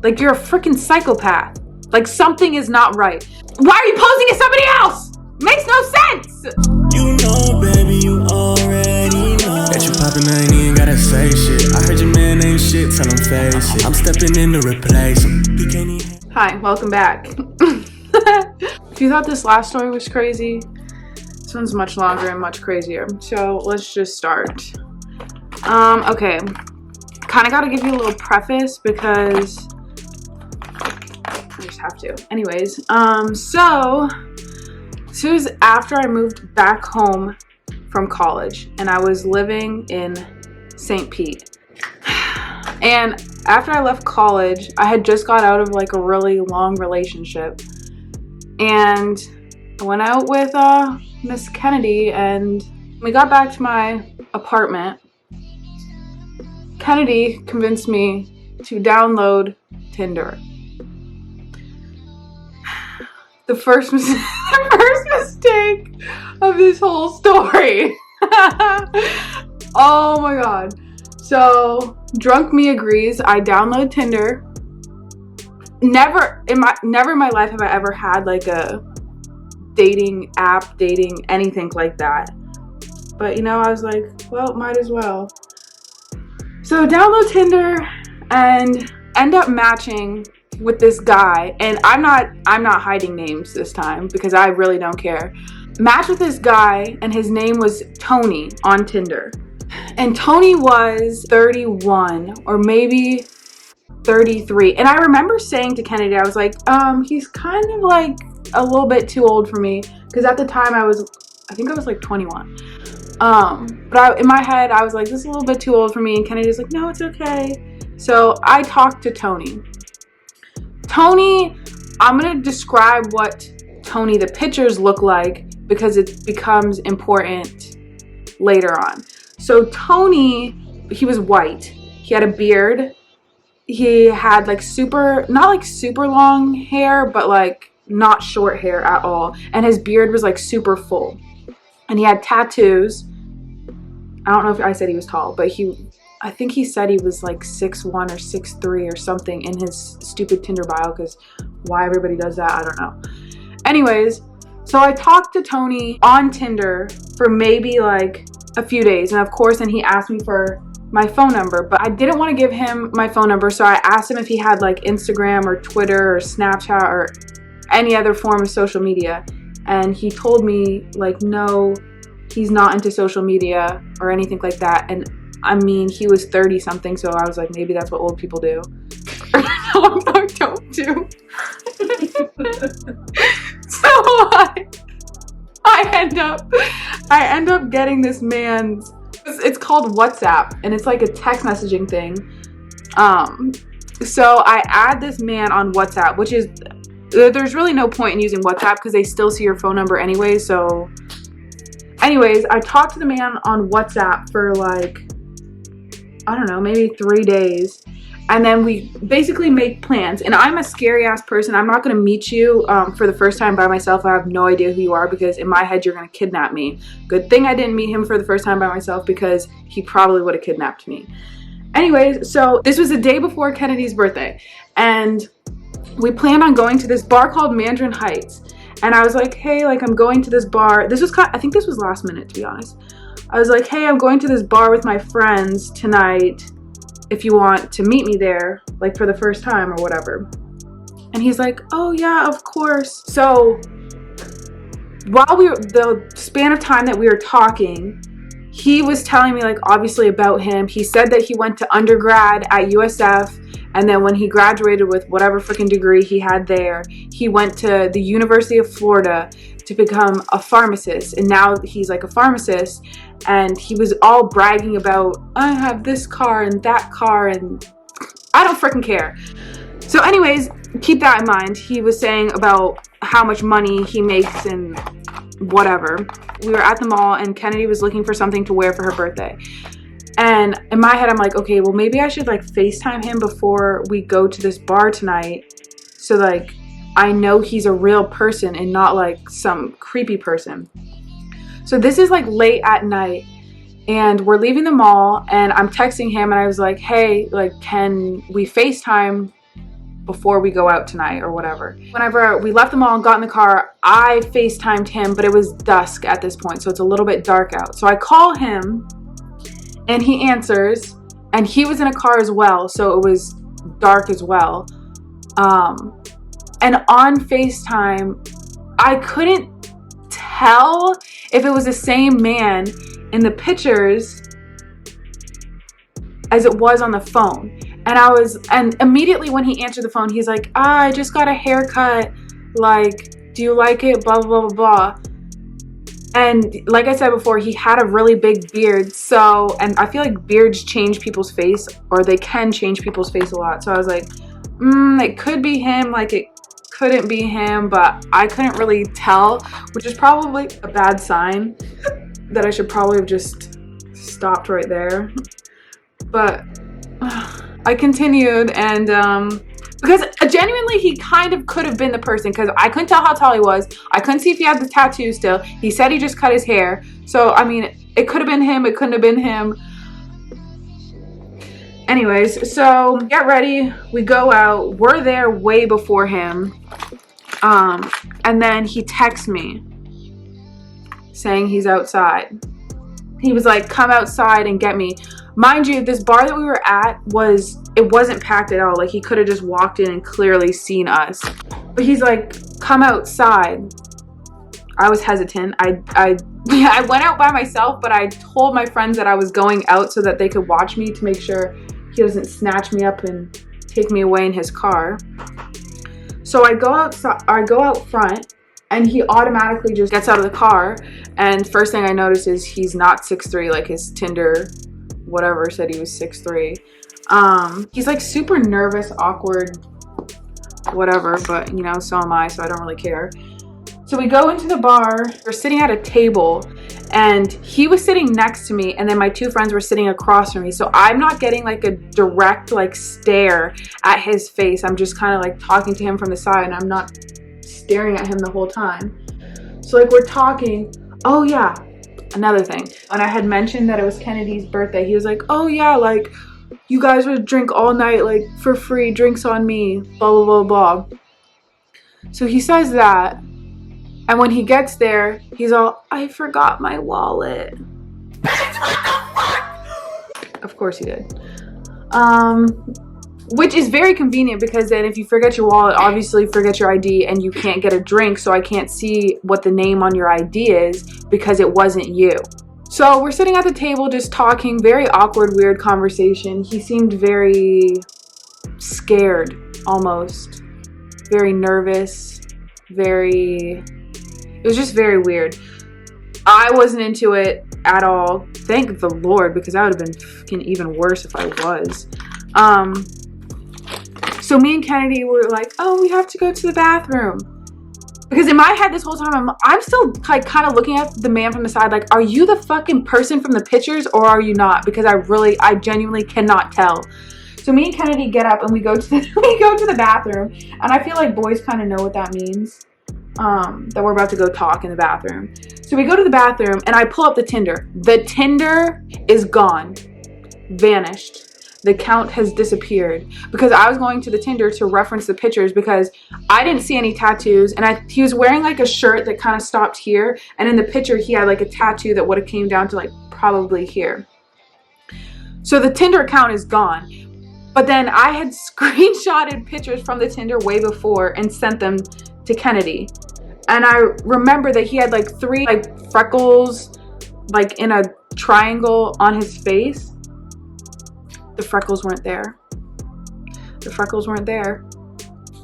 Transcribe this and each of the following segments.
Like, you're a freaking psychopath. Like, something is not right. Why are you posing as somebody else? Makes no sense. You know, baby, you already know that you poppin', I ain't even gotta say shit. I heard your man ain't shit, tell him face it. I'm stepping in to replace him. Hi, welcome back. If you thought this last story was crazy, this one's much longer and much crazier. So let's just start. Okay. Kind of got to give you a little preface because I just have to. Anyways, so this was after I moved back home from college and I was living in St. Pete. And after I left college, I had just got out of like a really long relationship. And I went out with Miss Kennedy and we got back to my apartment. Kennedy convinced me to download Tinder. The first mistake of this whole story. Oh my god. So, drunk me agrees. I download Tinder. Never in my life have I ever had like a dating app, dating anything like that. But you know, I was like, well, might as well. So download Tinder and end up matching with this guy, and I'm not hiding names this time because I really don't care. Match with this guy, and his name was Tony on Tinder. And Tony was 31 or maybe 33. And I remember saying to Kennedy, I was like, he's kind of like a little bit too old for me. Because at the time I think I was like 21. But in my head, I was like, this is a little bit too old for me. And Kennedy's like, no, it's okay. So I talked to Tony. I'm going to describe what Tony, the pictures look like because it becomes important later on. So Tony, he was white. He had a beard. He had like not like super long hair, but like not short hair at all. And his beard was like super full. And he had tattoos. I don't know if I said he was tall, but I think he said he was like 6'1" or 6'3" or something in his stupid Tinder bio, because why everybody does that, I don't know. Anyways, so I talked to Tony on Tinder for maybe like a few days, and of course, then he asked me for my phone number, but I didn't want to give him my phone number, so I asked him if he had like Instagram or Twitter or Snapchat or any other form of social media, and he told me like, no, he's not into social media or anything like that. And I mean, he was 30 something, so I was like, maybe that's what old people do. No, don't do. So I end up getting this man's, it's called WhatsApp, and it's like a text messaging thing. So I add this man on WhatsApp, which is, there's really no point in using WhatsApp because they still see your phone number anyway. So anyways, I talked to the man on WhatsApp for like, I don't know, maybe 3 days. And then we basically make plans. And I'm a scary ass person. I'm not going to meet you for the first time by myself. I have no idea who you are because in my head you're going to kidnap me. Good thing I didn't meet him for the first time by myself because he probably would have kidnapped me. Anyways, so this was the day before Kennedy's birthday. And we planned on going to this bar called Mandarin Heights. And I was like, hey, like I'm going to this bar. I think this was last minute, to be honest. I was like, hey, I'm going to this bar with my friends tonight if you want to meet me there, like for the first time or whatever. And he's like, oh yeah, of course. So while the span of time that we were talking, he was telling me like obviously about him. He said that he went to undergrad at USF, and then when he graduated with whatever freaking degree he had there, he went to the University of Florida to become a pharmacist. And now he's like a pharmacist, and he was all bragging about, I have this car and that car, and I don't freaking care. So anyways, keep that in mind. He was saying about how much money he makes and whatever. We were at the mall and Kennedy was looking for something to wear for her birthday. And in my head, I'm like, okay, well, maybe I should like FaceTime him before we go to this bar tonight. So like, I know he's a real person and not like some creepy person. So this is like late at night and we're leaving the mall and I'm texting him and I was like, hey, like, can we FaceTime before we go out tonight or whatever. Whenever we left the mall and got in the car, I FaceTimed him, but it was dusk at this point, so it's a little bit dark out. So I call him and he answers, and he was in a car as well, so it was dark as well. And on FaceTime, I couldn't tell if it was the same man in the pictures as it was on the phone. And immediately when he answered the phone, he's like, I just got a haircut. Like, do you like it? Blah, blah, blah, blah. And like I said before, he had a really big beard. So, and I feel like beards change people's face, or they can change people's face a lot. So I was like, it could be him. Like, it couldn't be him, but I couldn't really tell, which is probably a bad sign that I should probably have just stopped right there. But I continued, and because genuinely he kind of could have been the person, because I couldn't tell how tall he was. I couldn't see if he had the tattoo still. He said he just cut his hair. So, I mean, it could have been him. It couldn't have been him. Anyways, so get ready. We go out. We're there way before him. And then he texts me saying he's outside. He was like, come outside and get me. Mind you, this bar that we were at wasn't packed at all. Like, he could have just walked in and clearly seen us. But he's like, come outside. I was hesitant. I went out by myself, but I told my friends that I was going out so that they could watch me to make sure he doesn't snatch me up and take me away in his car. So I go outside, I go out front, and he automatically just gets out of the car. And first thing I notice is he's not 6'3", like his Tinder whatever said he was 6'3". He's like super nervous, awkward, whatever, but you know, so am I, so I don't really care. So we go into the bar, we're sitting at a table, and he was sitting next to me, and then my two friends were sitting across from me. So I'm not getting like a direct like stare at his face. I'm just kind of like talking to him from the side, and I'm not staring at him the whole time. So like we're talking. Oh yeah, another thing. When I had mentioned that it was Kennedy's birthday, he was like, oh yeah, like you guys would drink all night, like for free, drinks on me, blah, blah, blah, blah. So he says that. And when he gets there, he's all, I forgot my wallet. Of course he did. Which is very convenient, because then if you forget your wallet, obviously forget your ID, and you can't get a drink, so I can't see what the name on your ID is because it wasn't you. So we're sitting at the table just talking, very awkward, weird conversation. He seemed very scared, almost. Very nervous, it was just very weird. I wasn't into it at all. Thank the Lord, because that would have been fucking even worse if I was. So me and Kennedy were like, oh, we have to go to the bathroom. Because in my head this whole time, I'm still like kind of looking at the man from the side like, are you the fucking person from the pictures or are you not? Because I genuinely cannot tell. So me and Kennedy get up and we go to the bathroom. And I feel like boys kind of know what that means. That we're about to go talk in the bathroom. So we go to the bathroom and I pull up the Tinder. The Tinder is gone. Vanished. The count has disappeared, because I was going to the Tinder to reference the pictures because I didn't see any tattoos, and he was wearing like a shirt that kind of stopped here, and in the picture he had like a tattoo that would have came down to like probably here. So the Tinder account is gone. But then I had screenshotted pictures from the Tinder way before and sent them to Kennedy. And I remember that he had like 3 like freckles like in a triangle on his face. The freckles weren't there. The freckles weren't there.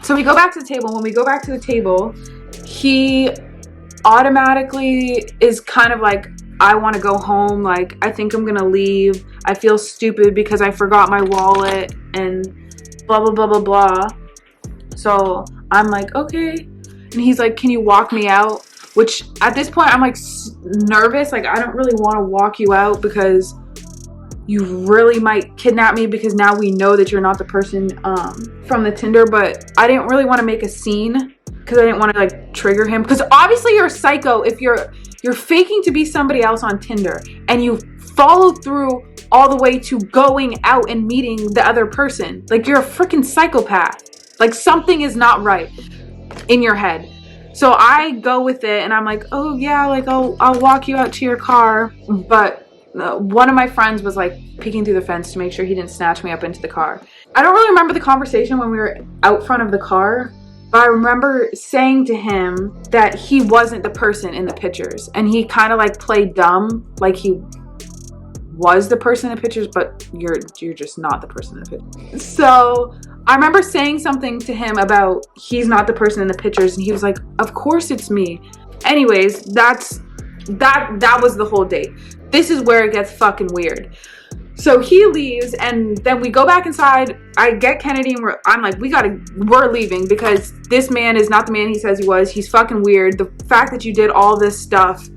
So we go back to the table. When we go back to the table, he automatically is kind of like, I want to go home. Like, I think I'm going to leave. I feel stupid because I forgot my wallet and blah, blah, blah, blah, blah. So I'm like, okay. And he's like, can you walk me out? Which at this point, I'm like nervous. Like, I don't really want to walk you out because you really might kidnap me, because now we know that you're not the person from the Tinder. But I didn't really want to make a scene because I didn't want to like trigger him, because obviously you're a psycho if you're faking to be somebody else on Tinder and you follow through all the way to going out and meeting the other person. Like, you're a freaking psychopath. Like something is not right in your head. So I go with it and I'm like, oh yeah, like I'll walk you out to your car. But one of my friends was like peeking through the fence to make sure he didn't snatch me up into the car. I don't really remember the conversation when we were out front of the car, but I remember saying to him that he wasn't the person in the pictures, and he kind of like played dumb, like he was the person in the pictures, but you're just not the person in the pictures. So I remember saying something to him about he's not the person in the pictures, and he was like, of course it's me. Anyways, that was the whole date. This is where it gets fucking weird. So he leaves, and then we go back inside. I get Kennedy, and I'm like, we're leaving, because this man is not the man he says he was. He's fucking weird. The fact that you did all this stuff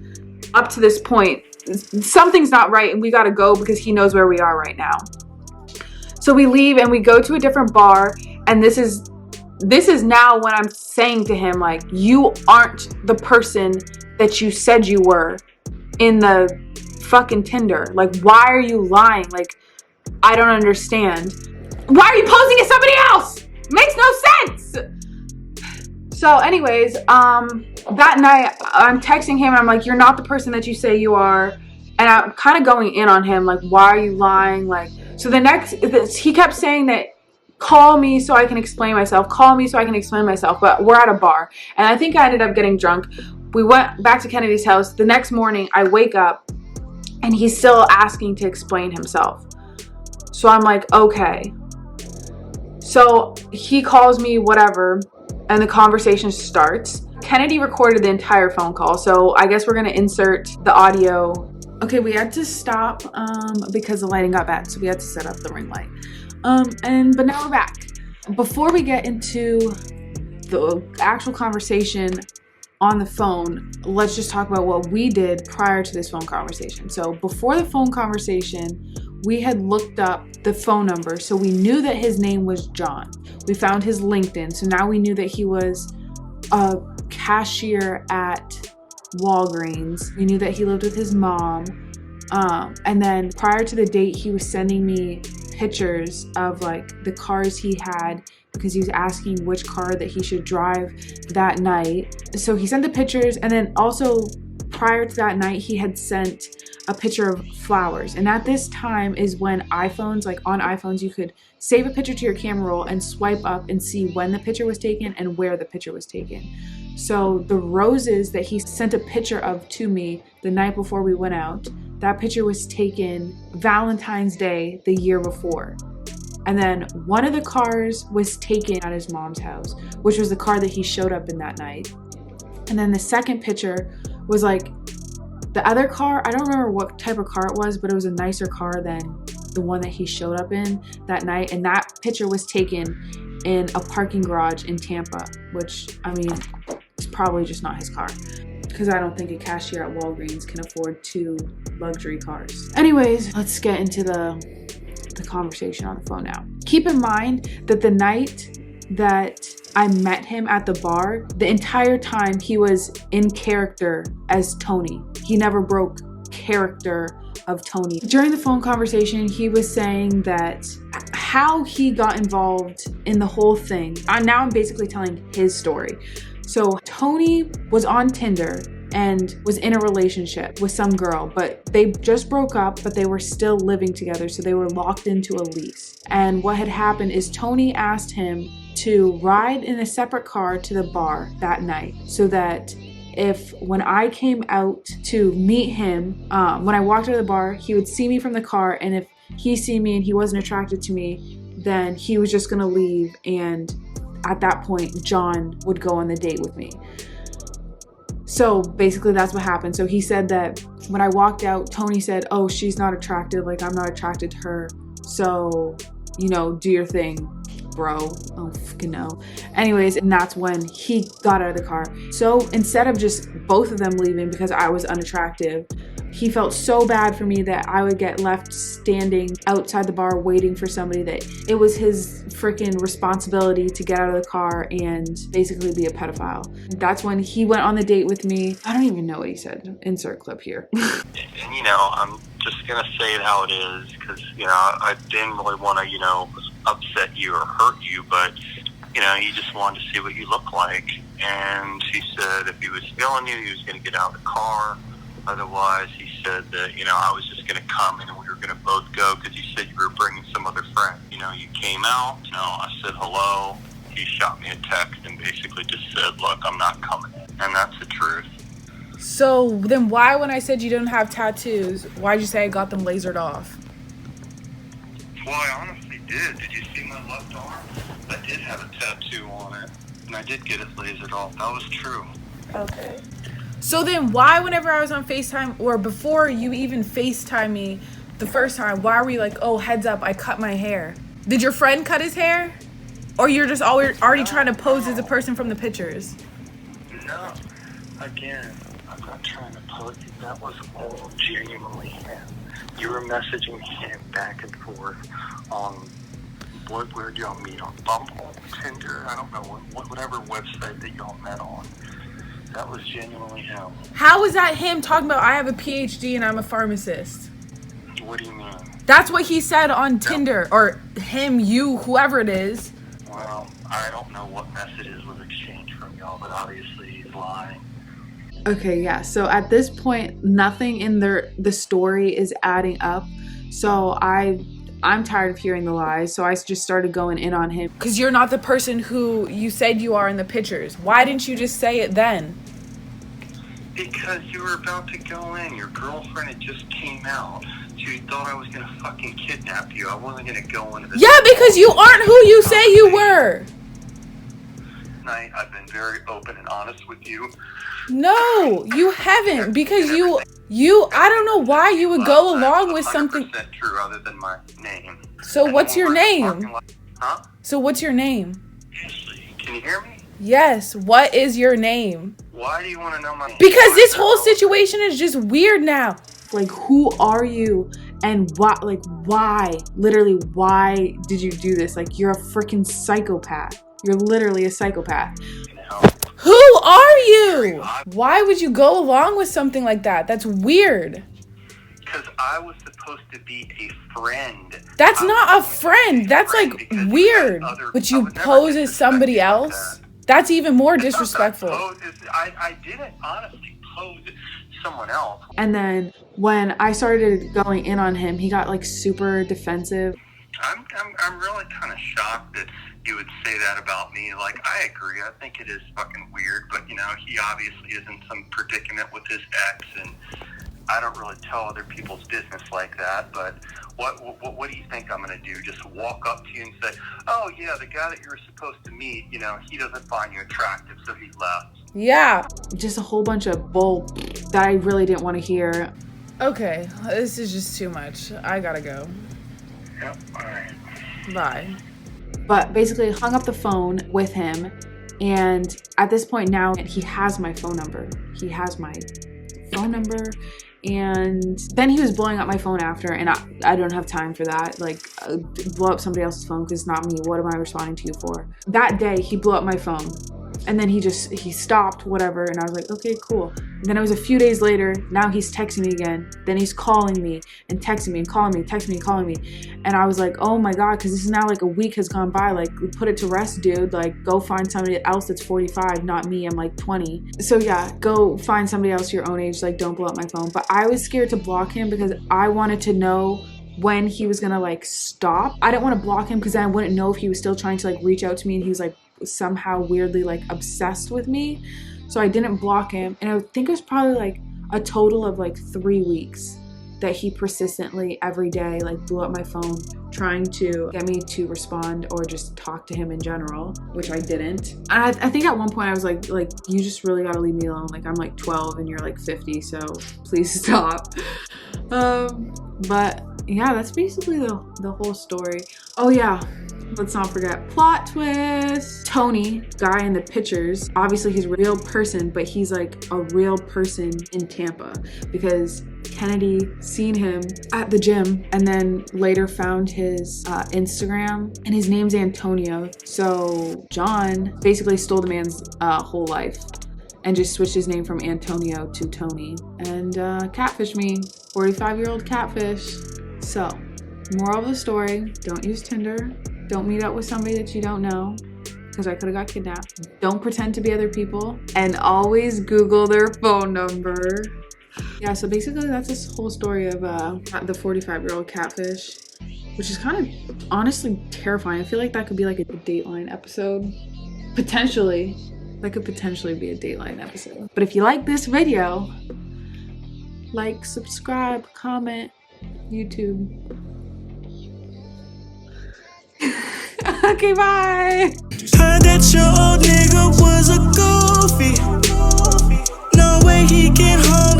up to this point, something's not right, and we gotta go because he knows where we are right now. So we leave and we go to a different bar, and this is now when I'm saying to him, like, you aren't the person that you said you were in the fucking Tinder. Like, why are you lying? Like, I don't understand. Why are you posing as somebody else? Makes no sense. So anyways, that night I'm texting him and I'm like, you're not the person that you say you are. And I'm kind of going in on him, like, why are you lying? Like, so he kept saying that, call me so I can explain myself, call me so I can explain myself. But we're at a bar, and I think I ended up getting drunk. We went back to Kennedy's house. The next morning I wake up and he's still asking to explain himself. So I'm like, okay. So he calls me, whatever, and the conversation starts. Kennedy recorded the entire phone call, so I guess we're gonna insert the audio. Okay, we had to stop because the lighting got bad, so we had to set up the ring light. But now we're back. Before we get into the actual conversation on the phone, let's just talk about what we did prior to this phone conversation. So before the phone conversation, we had looked up the phone number, so we knew that his name was John. We found his LinkedIn, so now we knew that he was a cashier at Walgreens. We knew that he lived with his mom. And then prior to the date, he was sending me pictures of like the cars he had, because he was asking which car that he should drive that night. So he sent the pictures, and then also prior to that night, he had sent a picture of flowers. And at this time is when iPhones, like on iPhones, you could save a picture to your camera roll and swipe up and see when the picture was taken and where the picture was taken. So the roses that he sent a picture of to me the night before we went out, that picture was taken Valentine's Day the year before. And then one of the cars was taken at his mom's house, which was the car that he showed up in that night. And then the second picture was like the other car. I don't remember what type of car it was, but it was a nicer car than the one that he showed up in that night. And that picture was taken in a parking garage in Tampa, which, I mean, it's probably just not his car, because I don't think a cashier at Walgreens can afford 2 luxury cars. Anyways, let's get into the conversation on the phone now. Keep in mind that the night that I met him at the bar, the entire time he was in character as Tony. He never broke character of Tony. During the phone conversation, he was saying that how he got involved in the whole thing. Now I'm basically telling his story. So Tony was on Tinder and was in a relationship with some girl, but they just broke up, but they were still living together, so they were locked into a lease. And what had happened is Tony asked him to ride in a separate car to the bar that night, so that when I came out to meet him, when I walked out of the bar, he would see me from the car, and if he see me and he wasn't attracted to me, then he was just gonna leave, and at that point, John would go on the date with me. So basically that's what happened. So he said that when I walked out, Tony said, oh, she's not attractive. Like, I'm not attracted to her. So, you know, do your thing, bro. Oh, fucking no. Anyways, and that's when he got out of the car. So instead of just both of them leaving because I was unattractive, he felt so bad for me that I would get left standing outside the bar waiting for somebody, that it was his freaking responsibility to get out of the car and basically be a pedophile. That's when he went on the date with me. I don't even know what he said. Insert clip here. And, you know, I'm just going to say it how it is, because, you know, I didn't really want to, you know, upset you or hurt you, but he just wanted to see what you look like. And he said if he was feeling you, he was going to get out of the car. Otherwise, he said that, I was just going to come in and we were going to both go because you said you were bringing some other friend. You came out, I said hello. He shot me a text and basically just said, look, I'm not coming in. And that's the truth. So then why, when I said you didn't have tattoos, why'd you say I got them lasered off? Well, I honestly did. Did you see my left arm? I did have a tattoo on it. And I did get it lasered off. That was true. Okay. So then why, whenever I was on FaceTime, or before you even FaceTime me the first time, why were you like, oh, heads up, I cut my hair? Did your friend cut his hair? Or you're just already trying to pose as a person from the pictures? No. Again, I'm not trying to pose. That was all genuinely him. You were messaging him back and forth on where'd y'all meet, on Bumble, Tinder, I don't know, whatever website that y'all met on. That was genuinely him. How is that him talking about I have a PhD and I'm a pharmacist? What do you mean? That's what he said on Tinder, or him, you, whoever it is. Well, I don't know what messages was exchanged from y'all, but obviously he's lying. Okay, yeah. So at this point, nothing in the story is adding up. So I'm tired of hearing the lies. So I just started going in on him. Because you're not the person who you said you are in the pictures. Why didn't you just say it then? Because you were about to go in. Your girlfriend had just came out. You thought I was going to fucking kidnap you. I wasn't going to go into this. Yeah, because you aren't who you say you were. Tonight, I've been very open and honest with you. No, you haven't. Because I don't know why you would go along with something. 100% true other than my name. So what's your name? Huh? So what's your name? Ashley, can you hear me? Yes, what is your name? Why do you want to know my name? Because this whole situation is just weird now. Like, who are you? And what, like, why? Literally, why did you do this? Like, you're a freaking psychopath. You're literally a psychopath. Who are you? Why would you go along with something like that? That's weird. Because I was supposed to be a friend. That's not a friend. That's like weird. But you pose as somebody else? That's even more disrespectful. I didn't honestly pose as someone else. And then when I started going in on him, he got like super defensive. I'm really kind of shocked that you would say that about me. Like, I agree. I think it is fucking weird, but he obviously is in some predicament with his ex, and I don't really tell other people's business like that. But what do you think I'm gonna do? Just walk up to you and say, oh yeah, the guy that you were supposed to meet, he doesn't find you attractive, so he left. Yeah, just a whole bunch of bull that I really didn't want to hear. Okay, this is just too much. I gotta go. Yep, all right. Bye. But basically hung up the phone with him, and at this point now he has my phone number. He has my phone number, and then he was blowing up my phone after, and I don't have time for that. Like, blow up somebody else's phone because it's not me. What am I responding to you for? That day he blew up my phone, and then he stopped, whatever, and I was like, okay, cool. And then it was a few days later, now he's texting me again. Then he's calling me and texting me and calling me, texting me and calling me. And I was like, oh my God, because this is now like a week has gone by. Like, put it to rest, dude. Like, go find somebody else that's 45, not me. I'm like 20. So yeah, go find somebody else your own age. Like, don't blow up my phone. But I was scared to block him because I wanted to know when he was gonna like stop. I didn't want to block him because then I wouldn't know if he was still trying to like reach out to me and he was like somehow weirdly like obsessed with me. So I didn't block him, and I think it was probably like a total of like 3 weeks that he persistently every day like blew up my phone trying to get me to respond or just talk to him in general, which I didn't. And I think at one point I was like you just really gotta leave me alone. Like, I'm like 12 and you're like 50, so please stop. But yeah, that's basically the whole story. Oh yeah, let's not forget, plot twist. Tony, guy in the pictures, obviously he's a real person, but he's like a real person in Tampa because Kennedy seen him at the gym and then later found his Instagram, and his name's Antonio. So John basically stole the man's whole life and just switched his name from Antonio to Tony and catfished me. 45-year-old catfish. So, moral of the story, don't use Tinder. Don't meet up with somebody that you don't know. because I could have got kidnapped. Don't pretend to be other people, and always Google their phone number. Yeah, so basically that's this whole story of the 45-year-old catfish, which is kind of honestly terrifying. I feel like that could be like a Dateline episode. Potentially. That could potentially be a Dateline episode. But if you like this video, like, subscribe, comment, YouTube. Okay, bye. Heard that your old nigga was a goofy. No way he can hold